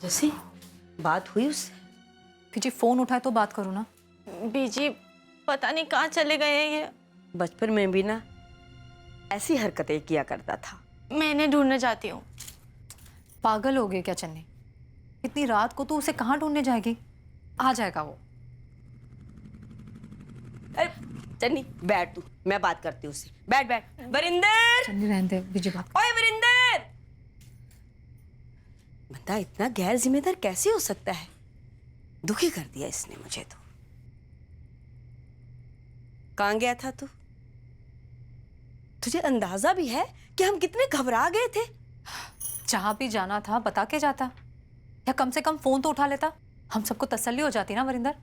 जैसे बात हुई उससे? जी फोन उठाए तो बात करूँ ना। बीजी पता नहीं कहाँ चले गए हैं ये। बचपन में भी ना ऐसी हरकतें किया करता था। मैं इन्हें ढूंढने जाती हूँ। पागल हो गई क्या चन्नी? इतनी रात को तू उसे कहाँ ढूंढने जाएगी? आ जाएगा वो। अरे चन्नी बैठ, तू मैं बात करती हूँ उससे। बैठ बैठ। वरिंदर, चन्नी रहने दे, बीजी बात। ओए वरिंदर! बंदा इतना गैर जिम्मेदार कैसे हो सकता है? दुखी कर दिया इसने मुझे तो। कहाँ गया था तू? तुझे अंदाजा भी है कि हम कितने घबरा गए थे? जहाँ भी जाना था बता के जाता, या कम से कम फोन तो उठा लेता। हम सबको तसल्ली हो जाती ना वरिंदर।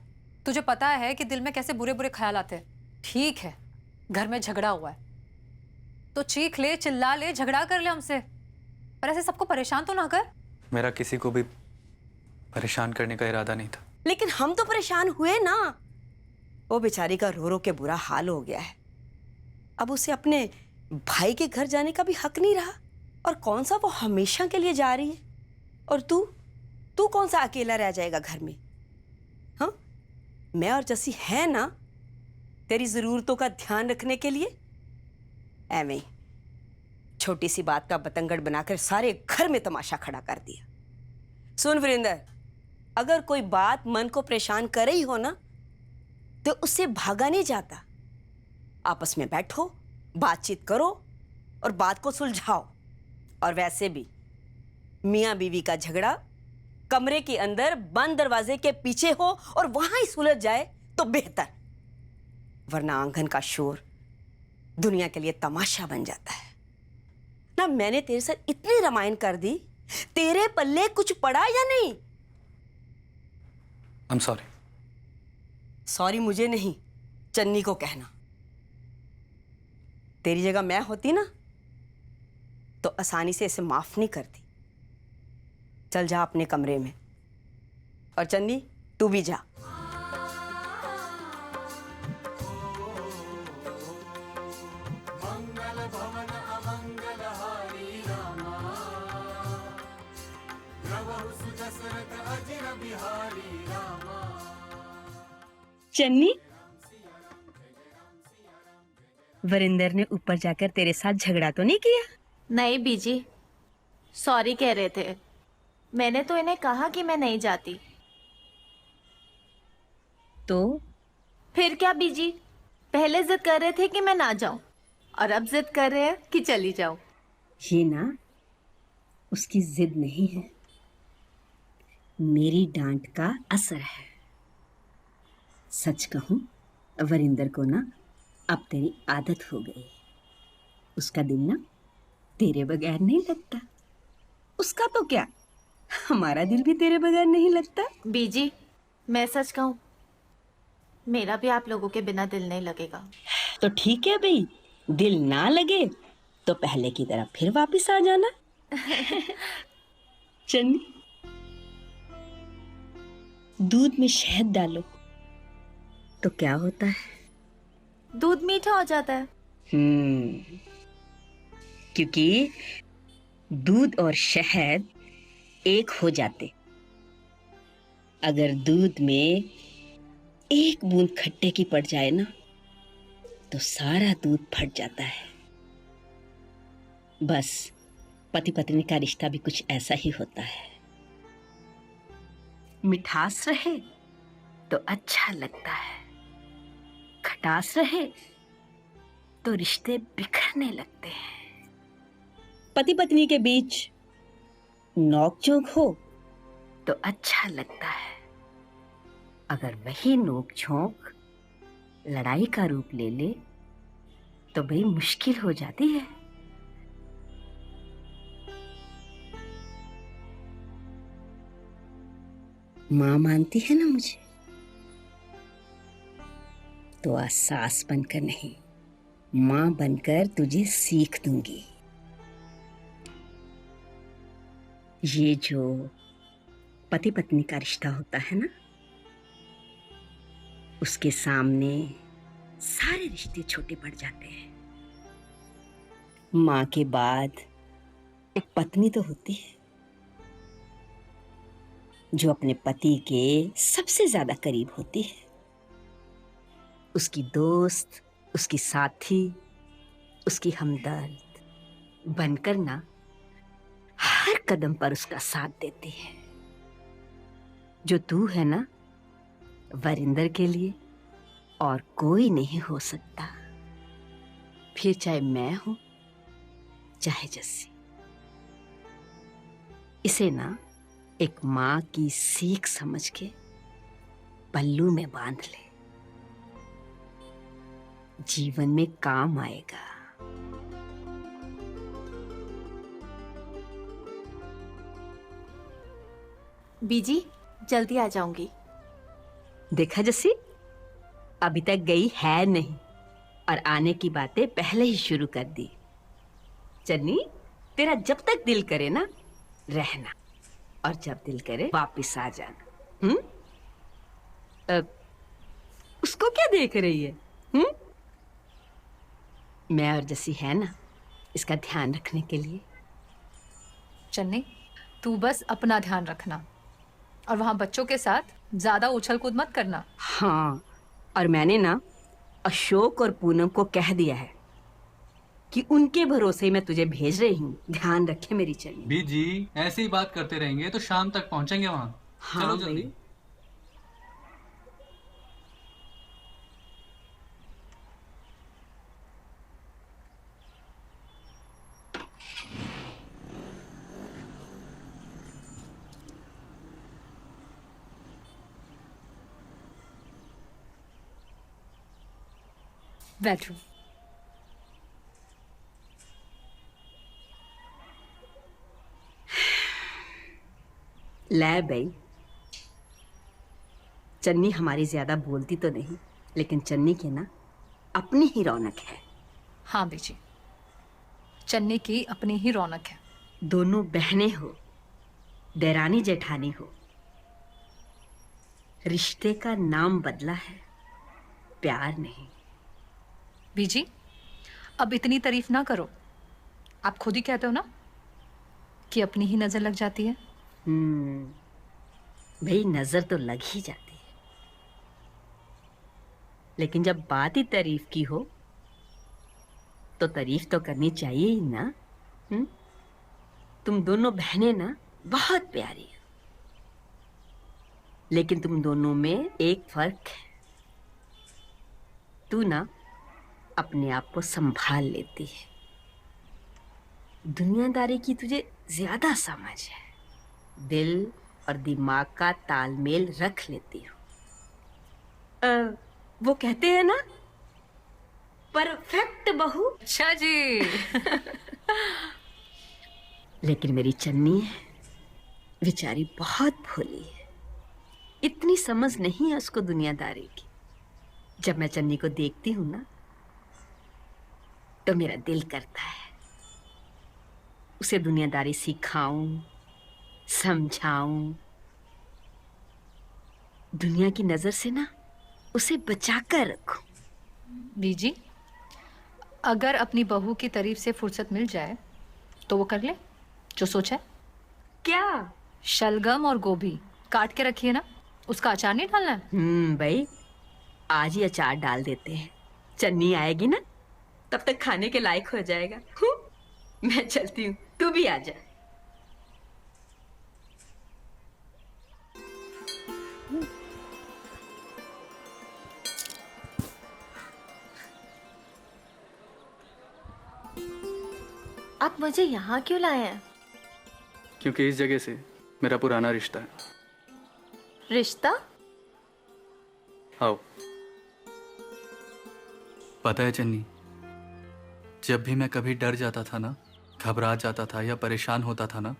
तुझे पता है कि दिल में कैसे बुरे बुरे ख्याल आते हैं। ठीक है, घर में झगड़ा हुआ है तो चीख ले, चिल्ला ले, झगड़ा कर ले हमसे, पर ऐसे सबको परेशान तो ना कर। मेरा किसी को भी परेशान करने का इरादा नहीं था। लेकिन हम तो परेशान हुए ना। वो बेचारी का रो रो के बुरा हाल हो गया है। अब उसे अपने भाई के घर जाने का भी हक नहीं रहा। और कौन सा वो हमेशा के लिए जा रही है। और तू कौन सा अकेला रह जाएगा घर में? हाँ, मैं और जसी है ना तेरी जरूरतों का ध्यान रखने के लिए। ऐਵੇਂ ही छोटी सी बात का बतंगड़ बनाकर सारे घर में तमाशा खड़ा कर दिया। सुन वीरेंद्र, अगर कोई बात मन को परेशान करे ही हो ना तो उससे भागा नहीं जाता। आपस में बैठो, बातचीत करो और बात को सुलझाओ। और वैसे भी मियां बीवी का झगड़ा कमरे के अंदर बंद दरवाजे के पीछे हो और वहां ही सुलझ जाए तो बेहतर, वरना आंगन का शोर दुनिया के लिए तमाशा बन जाता है ना। मैंने तेरे साथ इतनी रामायण कर दी, तेरे पल्ले कुछ पड़ा या नहीं? I'm sorry। सॉरी मुझे नहीं, चन्नी को कहना। तेरी जगह मैं होती ना तो आसानी से इसे माफ नहीं करती। चल जा अपने कमरे में। और चन्नी तू भी जा। चन्नी, वरिंदर ने ऊपर जाकर तेरे साथ झगड़ा तो नहीं किया? नहीं बीजी, सॉरी कह रहे थे। मैंने तो इन्हें कहा कि मैं नहीं जाती। तो फिर क्या बीजी, पहले जिद कर रहे थे कि मैं ना जाऊं और अब जिद कर रहे हैं कि चली जाऊं। ये ना उसकी जिद नहीं है, मेरी डांट का असर है। सच कहूं, वरिंदर को ना अब तेरी आदत हो गई। उसका दिल ना तेरे बगैर नहीं लगता। उसका तो क्या, हमारा दिल भी तेरे बगैर नहीं लगता। बीजी, मैं सच कहूं, मेरा भी आप लोगों के बिना दिल नहीं लगेगा। तो ठीक है भाई, दिल ना लगे तो पहले की तरह फिर वापस आ जाना। चन्नी, दूध में शहद डालो तो क्या होता है? दूध मीठा हो जाता है। क्योंकि दूध और शहद एक हो जाते। अगर दूध में एक बूंद खट्टे की पड़ जाए ना तो सारा दूध फट जाता है। बस पति पत्नी का रिश्ता भी कुछ ऐसा ही होता है। मिठास रहे तो अच्छा लगता है, खटास रहे तो रिश्ते बिखरने लगते हैं। पति पत्नी के बीच नोक-झोंक हो तो अच्छा लगता है। अगर वही नोक-झोंक लड़ाई का रूप ले ले तो बड़ी मुश्किल हो जाती है। मां मानती है ना मुझे, तो आज सास बनकर नहीं, मां बनकर तुझे सीख दूंगी। ये जो पति पत्नी का रिश्ता होता है ना, उसके सामने सारे रिश्ते छोटे पड़ जाते हैं। मां के बाद एक पत्नी तो होती है, जो अपने पति के सबसे ज्यादा करीब होती है, उसकी दोस्त, उसकी साथी, उसकी हमदर्द बनकर ना हर कदम पर उसका साथ देती है। जो तू है ना, वरिंदर के लिए और कोई नहीं हो सकता, फिर चाहे मैं हूं चाहे जस्सी। इसे ना एक मां की सीख समझ के पल्लू में बांध ले, जीवन में काम आएगा। बीजी जल्दी आ जाऊंगी। देखा जस्सी, अभी तक गई है नहीं और आने की बातें पहले ही शुरू कर दी। चन्नी, तेरा जब तक दिल करे ना रहना, और जब दिल करे वापस आ जाना। उसको क्या देख रही है? मैं और जस्सी है ना इसका ध्यान रखने के लिए। चन्नी, तू बस अपना ध्यान रखना और वहां बच्चों के साथ ज्यादा उछल कूद मत करना। हाँ, और मैंने ना अशोक और पूनम को कह दिया है कि उनके भरोसे मैं तुझे भेज रही हूँ। ध्यान रखे मेरी चन्नी। बीजी ऐसे ही बात करते रहेंगे तो शाम तक पहुंचेंगे वहां। हाँ चलो भाई। जल्दी। बेडरूम। ले भाई, चन्नी हमारी ज्यादा बोलती तो नहीं, लेकिन चन्नी की ना अपनी ही रौनक है। हाँ बीजी, चन्नी की अपनी ही रौनक है। दोनों बहनें हो, देरानी जेठानी हो, रिश्ते का नाम बदला है, प्यार नहीं। बीजी, अब इतनी तारीफ ना करो। आप खुद ही कहते हो ना कि अपनी ही नजर लग जाती है। भाई, नजर तो लग ही जाती है, लेकिन जब बात ही तारीफ की हो तो तारीफ तो करनी चाहिए ही ना। तुम दोनों बहनें ना बहुत प्यारी हो, लेकिन तुम दोनों में एक फर्क है। तू ना अपने आप को संभाल लेती है, दुनियादारी की तुझे ज्यादा समझ है, दिल और दिमाग का तालमेल रख लेती हो। वो कहते हैं ना, परफेक्ट बहू। अच्छा जी। लेकिन मेरी चन्नी है, बेचारी बहुत भोली है, इतनी समझ नहीं है उसको दुनियादारी की। जब मैं चन्नी को देखती हूं ना तो मेरा दिल करता है उसे दुनियादारी सिखाऊं, समझाऊं, दुनिया की नजर से ना उसे बचाकर रखूं। बीजी, अगर अपनी बहू की तारीफ से फुर्सत मिल जाए तो वो कर ले जो सोचा है। क्या? शलगम और गोभी काट के रखिए ना, उसका अचार नहीं डालना है। भाई, आज ही अचार डाल देते हैं। चन्नी आएगी ना तब तक खाने के लायक हो जाएगा। मैं चलती हूँ, तू भी आ जा। आप मुझे यहाँ क्यों लाए हैं? क्योंकि इस जगह से मेरा पुराना रिश्ता है। रिश्ता? आओ। पता है चन्नी, जब भी मैं कभी डर जाता था ना, घबरा जाता था या परेशान होता था ना,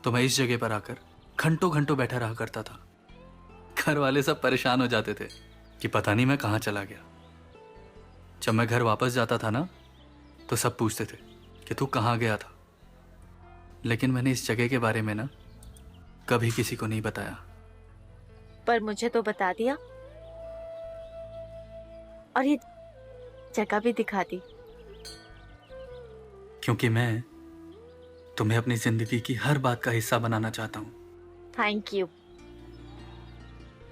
तो मैं इस जगह पर आकर घंटों घंटों बैठा रहा करता था। घर वाले सब परेशान हो जाते थे कि पता नहीं मैं कहाँ चला गया। जब मैं घर वापस जाता था ना तो सब पूछते थे कि तू कहाँ गया था। लेकिन मैंने इस जगह के बारे में ना कभी किसी को नहीं बताया। पर मुझे तो बता दिया और ये जगह भी दिखा दी। क्योंकि मैं तुम्हें अपनी जिंदगी की हर बात का हिस्सा बनाना चाहता हूं। Thank you.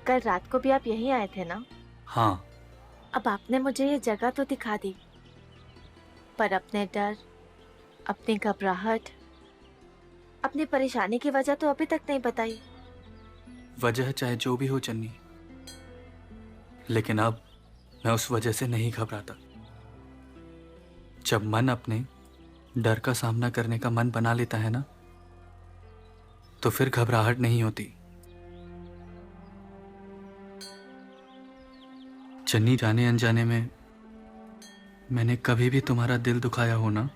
कल रात को भी आप यहीं आए थे ना? हाँ। अब आपने मुझे ये जगह तो दिखा दी, पर अपने डर, अपनी घबराहट, अपनी परेशानी की वजह तो अभी तक नहीं बताई। वजह चाहे जो भी हो चन्नी, लेकिन अब मैं उस वजह से नहीं घबराता। जब मन अपने डर का सामना करने का मन बना लेता है ना, तो फिर घबराहट नहीं होती। चन्नी, जाने अनजाने में मैंने कभी भी तुम्हारा दिल दुखाया हो ना,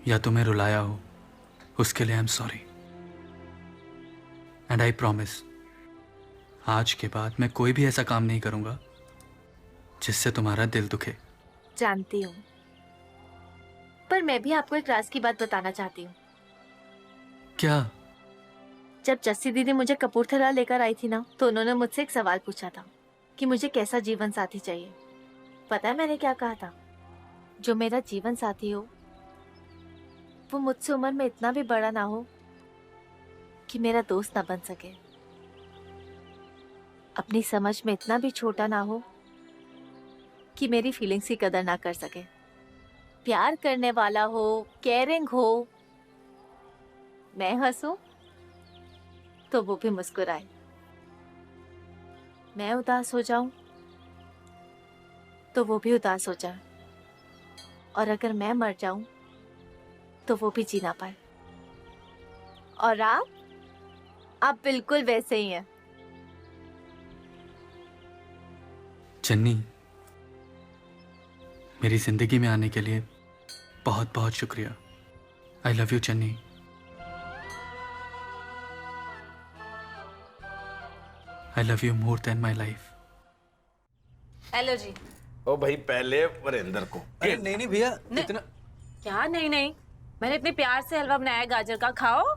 या तुम्हें रुलाया हो, उसके लिए I am sorry. And I promise, आज के बाद मैं कोई भी ऐसा काम नहीं करूंगा जिससे तुम्हारा दिल दुखे। जानती हूँ, पर मैं भी आपको एक राज की बात बताना चाहती हूँ। क्या? जब जस्सी दीदी मुझे कपूरथला लेकर आई थी ना, तो उन्होंने मुझसे एक सवाल पूछा था कि मुझे कैसा जीवन साथी चाहिए। पता है मैंने क्या कहा था? जो मेरा जीवन साथी हो वो मुझसे उम्र में इतना भी बड़ा ना हो कि मेरा दोस्त ना बन सके, अपनी समझ में इतना भी छोटा ना हो कि मेरी फीलिंग्स की कदर ना कर सके, प्यार करने वाला हो, केयरिंग हो। मैं हंसूं तो वो भी मुस्कुराए, मैं उदास हो जाऊं तो वो भी उदास हो जाए, और अगर मैं मर जाऊं तो वो भी जी ना पाए। और आप बिल्कुल वैसे ही हैं। चन्नी, मेरी जिंदगी में आने के लिए बहुत बहुत शुक्रिया। I love you Channi. I love you more than my life. Hello ji. ओ भाई, पहले वरिंदर को। अरे नहीं नहीं भैया, इतना क्या नहीं नहीं, मैंने इतने प्यार से हलवा बनाया है गाजर का, खाओ।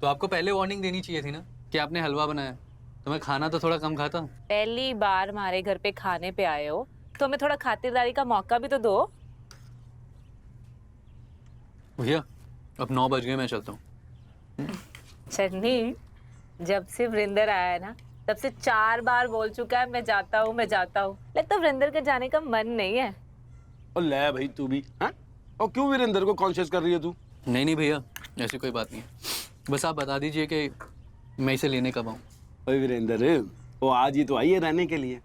तो आपको पहले वार्निंग देनी चाहिए थी ना कि आपने हलवा बनाया, तो मैं खाना तो थोड़ा कम खाता। पहली बार हमारे घर पे खाने पे आए हो तो हमें थोड़ा खातिरदारी का मौका भी तो दो। भैया अब 9 बज गए, मैं चलता हूँ। चन्नी, जब से वरिंदर आया है ना, तब से 4 बार बोल चुका है मैं जाता हूँ मैं जाता हूँ। लगता है वरिंदर के जाने का मन नहीं है। और ले भाई तू भी, हाँ? और क्यों वीरेंद्र को कॉन्शियस कर रही है तू? नहीं नहीं भैया, ऐसी कोई बात नहीं है, बस आप बता दीजिए कि मैं इसे लेने कब आऊँ। ओए वीरेंद्र, वो आज ही तो आई है रहने के लिए।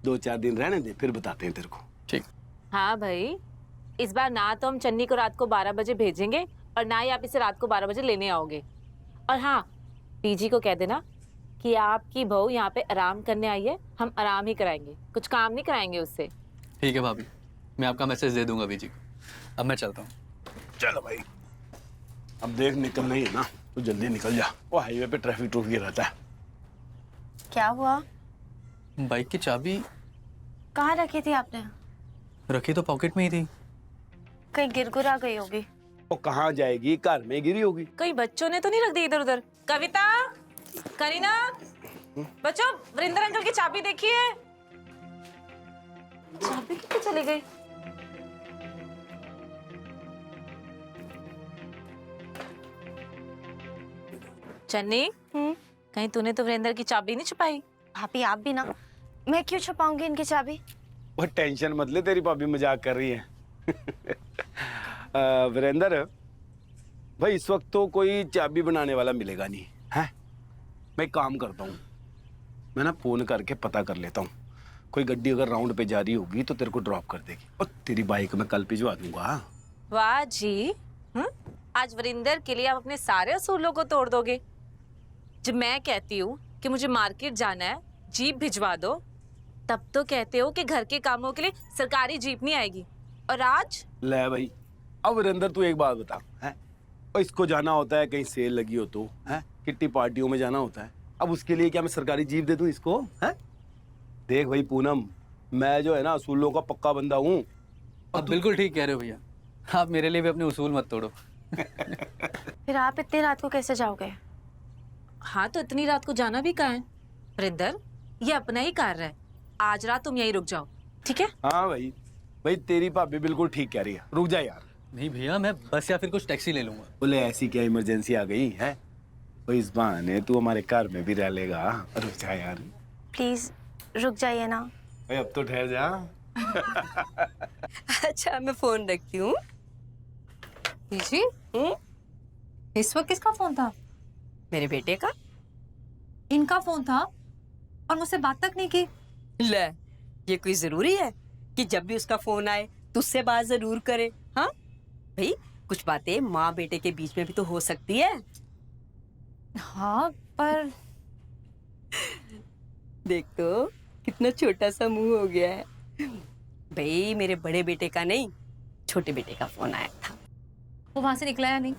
2-4 दिन रहने दे, फिर बताते हैं तेरे को। ठीक। हाँ भाई, इस बार ना तो हम चन्नी को रात को 12 बजे भेजेंगे और ना ही आप इसे रात को 12 बजे लेने आओगे। और हाँ, पीजी को कह देना कि आपकी बहू यहाँ पे आराम करने आई है, हम आराम ही कराएंगे, कुछ काम नहीं कराएंगे उससे। ठीक है भाभी, मैं आपका मैसेज दे दूंगा बीजी को। अब मैं चलता हूँ। चलो भाई, अब देख निकलना ही है ना, तो जल्दी निकल जा। वो हाईवे पे ट्रैफिक रहता है। क्या हुआ? बाइक की चाबी कहाँ रखी थी आपने? रखी तो पॉकेट में ही थी। कहीं गिर गुर आ गई होगी। वो कहाँ जाएगी, कार में गिरी होगी। कई बच्चों ने तो नहीं रख दी इधर उधर। कविता, करीना, बच्चों वरिंदर अंकल की चाबी देखिए। चाबी कितनी चली गई? चन्नी, कहीं तूने तो वरिंदर की चाबी नहीं छुपाई? भाभी आप भी ना। मैं क्यों छुपाऊंगी इनकी चाबी? वो टेंशन मत ले, तेरी भाभी मजाक कर रही है। वीरेंद्र भाई, इस वक्त तो कोई चाबी बनाने वाला मिलेगा नहीं है। मैं काम करता हूँ, मैं ना फोन करके पता कर लेता हूँ। कोई गड्डी अगर राउंड पे जा रही होगी तो तेरे को ड्रॉप कर देगी, और तेरी बाइक मैं कल भिजवा दूंगा। वाह जी, आज वरिंदर के लिए आप अपने सारे असूलों को तोड़ दोगे। जब मैं कहती हूँ कि मुझे मार्केट जाना है, जीप भिजवा दो, तब तो कहते हो कि घर के कामों के लिए सरकारी जीप नहीं आएगी। और आज ले भाई, अब वीरेंद्र तू एक बात बता, है और इसको जाना होता है कहीं सेल लगी हो तो, है किट्टी पार्टियों में जाना होता है, अब उसके लिए क्या मैं सरकारी जीप दे दूं इसको? है देख भाई पूनम, मैं जो है ना असूलों का पक्का बंदा हूँ। आप बिल्कुल ठीक कह रहे हो भैया, आप मेरे लिए भी अपने उसूल मत तोड़ो। फिर आप इतनी रात को कैसे जाओगे? हाँ, तो इतनी रात को जाना भी कहाँ है? वरिंदर, ये अपना ही कार्य है, आज रात तुम यहीं रुक जाओ, ठीक है? हाँ भाई, भाई तेरी भाभी बिल्कुल ठीक कह रही है, रुक जा यार। नहीं भैया, मैं बस या फिर कुछ टैक्सी ले लूंगा। बोले ऐसी क्या इमरजेंसी आ गई है? तो इस बहाने तू हमारे घर में भी रह लेगा। रुक जा यार। प्लीज रुक जाइए ना। भाई अब तो ठहर जा। अच्छा मैं फोन रखती हूँ। जी इस वक्त किसका फोन था? मेरे बेटे का। इनका फोन था और मुझसे बात तक नहीं की। ले, ये कोई जरूरी है कि जब भी उसका फोन आए तो उससे बात जरूर करे? हाँ भाई, कुछ बातें माँ बेटे के बीच में भी तो हो सकती है। हाँ पर देख तो कितना छोटा सा मुंह हो गया है। भाई मेरे बड़े बेटे का नहीं, छोटे बेटे का फोन आया था। वो वहां से निकला या नहीं?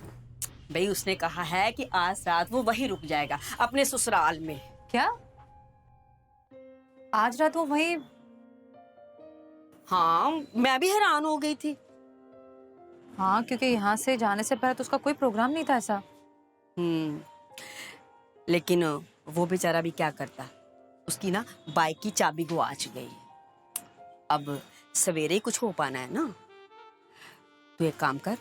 भाई उसने कहा है कि आज रात वो वहीं रुक जाएगा अपने ससुराल में। क्या आज रात वो वहीं? हाँ मैं भी हैरान हो गई थी। हाँ क्योंकि यहाँ से जाने से पहले तो उसका कोई प्रोग्राम नहीं था ऐसा। लेकिन वो बेचारा भी क्या करता, उसकी ना बाइक की चाबी गुआच गई। अब सवेरे ही कुछ हो पाना है ना। तू एक काम कर,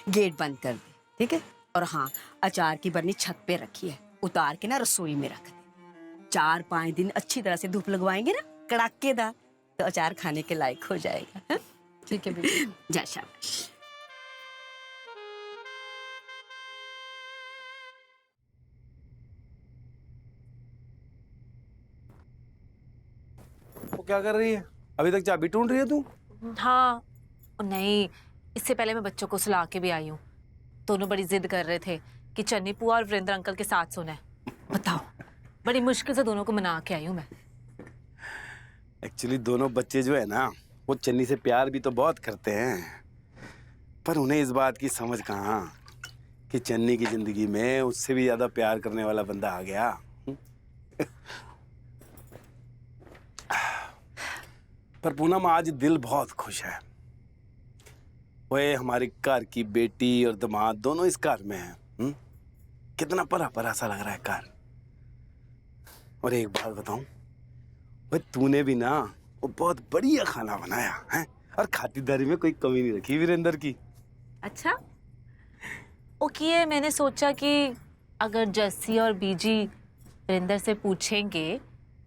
गेट बंद कर दे, ठीक है? और हाँ, अचार की बरनी छत पे रखी है, उतार के ना रसोई में रख दे। 4-5 दिन अच्छी तरह से धूप लगवाएंगे ना कड़ाकेदार, तो अचार खाने के लायक हो जाएगा। हाँ? ठीक है बेटी। जा शाबाश। वो क्या कर रही है? अभी तक चाबी ढूंढ रही है तू? हाँ नहीं, इससे पहले मैं बच्चों को सुला के भी आई हूँ। दोनों बड़ी जिद कर रहे थे कि चन्नी पुआ और वीरेंद्र अंकल के साथ सोना है। बताओ, बड़ी मुश्किल से दोनों को मना के आई हूँ मैं। एक्चुअली दोनों बच्चे जो है ना, वो चन्नी से प्यार भी तो बहुत करते हैं, पर उन्हें इस बात की समझ कहाँ कि चन्नी की जिंदगी में उससे भी ज्यादा प्यार करने वाला बंदा आ गया। पर पूनम आज दिल बहुत खुश है। ओए हमारे घर की बेटी और दामाद दोनों इस घर में हैं। कितना परा परा सा लग रहा है घर। और एक बात बताऊं, भाई तूने भी ना वो बहुत बढ़िया खाना बनाया है और खातिरदारी में कोई कमी नहीं रखी वीरेंद्र की। अच्छा ओके, मैंने सोचा कि अगर जस्सी और बीजी वीरेंद्र से पूछेंगे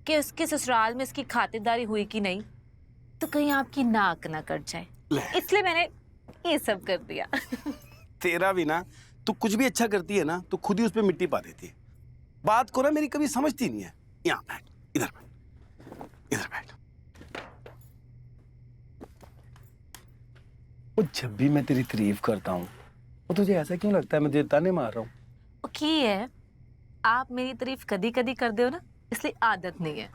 कि उसके ससुराल में इसकी खातिरदारी हुई कि नहीं, तो कहीं आपकी नाक ना कट जाए, इसलिए मैंने ये सब कर दिया। तेरा भी ना, तू कुछ भी अच्छा करती है ना तो खुद ही उस पे मिट्टी पा देती है। बात को ना मेरी कभी समझती नहीं है। यहाँ बैठ, इधर बैठ, इधर बैठ। वो जब भी मैं तेरी तारीफ करता हूँ वो तुझे ऐसा क्यों लगता है मैं तुझे ताने मार रहा हूँ? ओके है, आप मेरी तारीफ कदी कदी कर दो ना, इसलिए आदत नहीं है।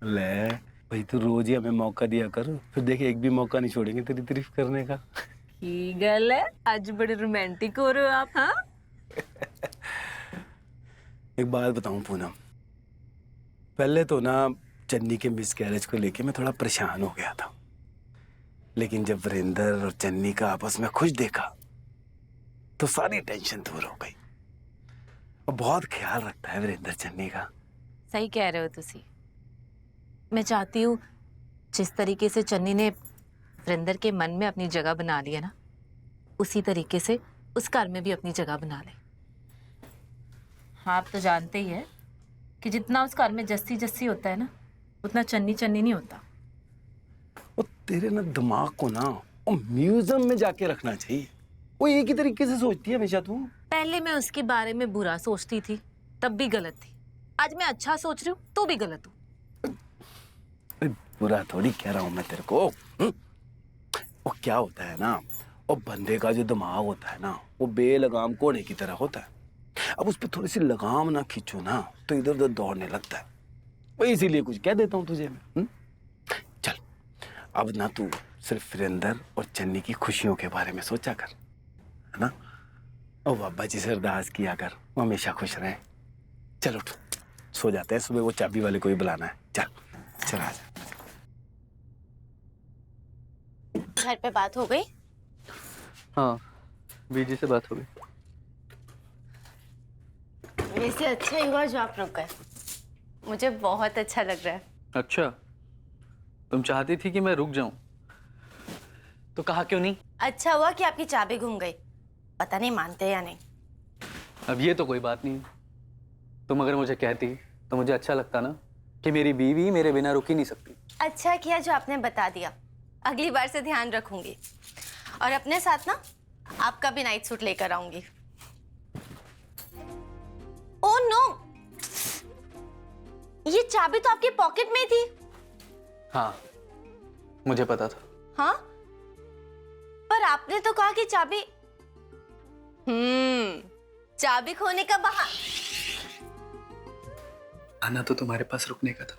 ले भाई, तू रोज ही हमें मौका दिया कर, फिर देखे एक भी मौका नहीं छोड़ेंगे तेरी तारीफ करने का। की गल है, आज बड़े रोमांटिक हो रहे हो आप। हाँ एक बात बताऊं पूनम, पहले तो ना चन्नी के मिसकैरेज को लेके मैं थोड़ा परेशान हो गया था, लेकिन जब वीरेंद्र और चन्नी का आपस में खुश देखा तो सारी टेंशन दूर हो गई। और बहुत ख्याल रखता है वीरेंद्र चन्नी का। सही कह रहे हो तुसी। मैं चाहती हूँ जिस तरीके से चन्नी ने वीरेंद्र के मन में अपनी जगह बना लिया ना, उसी तरीके से उस घर में भी अपनी जगह बना ले। हाँ आप तो जानते ही है कि जितना उस घर में जस्सी जस्सी होता है ना, उतना चन्नी चन्नी नहीं होता। वो तेरे ना दिमाग को ना वो म्यूजियम में जाके रखना चाहिए। वो एक ही तरीके से सोचती है हमेशा तू। पहले मैं उसके बारे में बुरा सोचती थी, तब भी गलत थी। आज मैं अच्छा सोच रही हूँ तो भी गलत हूँ। बुरा थोड़ी कह रहा हूं मैं तेरे को। वो क्या होता है ना, वो बंदे का जो दिमाग होता है ना, वो बेलगाम कोड़े की तरह होता है। अब उस पर थोड़ी सी लगाम ना खींचो ना तो इधर उधर दौड़ने लगता है। वही इसीलिए कुछ कह देता हूँ तुझे मैं। चल अब ना तू सिर्फ वीरेंद्र और चन्नी की खुशियों के बारे में सोचा कर, है ना? और बाबा जी से अरदास किया कर, वो हमेशा खुश रहे। चल उठ, सो जाते हैं, सुबह वो चाबी वाले को ही बुलाना है। चल चल आ जा। घर पे बात हो गई? हाँ, बीजी से बात हो गई। वैसे अच्छा ही हुआ जो आप रुक गए, मुझे बहुत अच्छा लग रहा है। अच्छा, तुम चाहती थी कि मैं रुक जाऊं, तो कहा क्यों नहीं? अच्छा हुआ कि आपकी चाबी घूम गई, पता नहीं मानते या नहीं। अब ये तो कोई बात नहीं। तुम अगर मुझे कहती तो मुझे अच्छा लगता ना कि मेरी बीवी मेरे बिना रुक ही नहीं सकती। अच्छा किया जो आपने बता दिया, अगली बार से ध्यान रखूंगी। और अपने साथ ना आपका भी नाइट सूट लेकर आऊंगी। ओह नो, ये चाबी तो आपके पॉकेट में थी। हाँ, मुझे पता था। हाँ, पर आपने तो कहा कि चाबी चाबी खोने का आना तो तुम्हारे पास रुकने का था।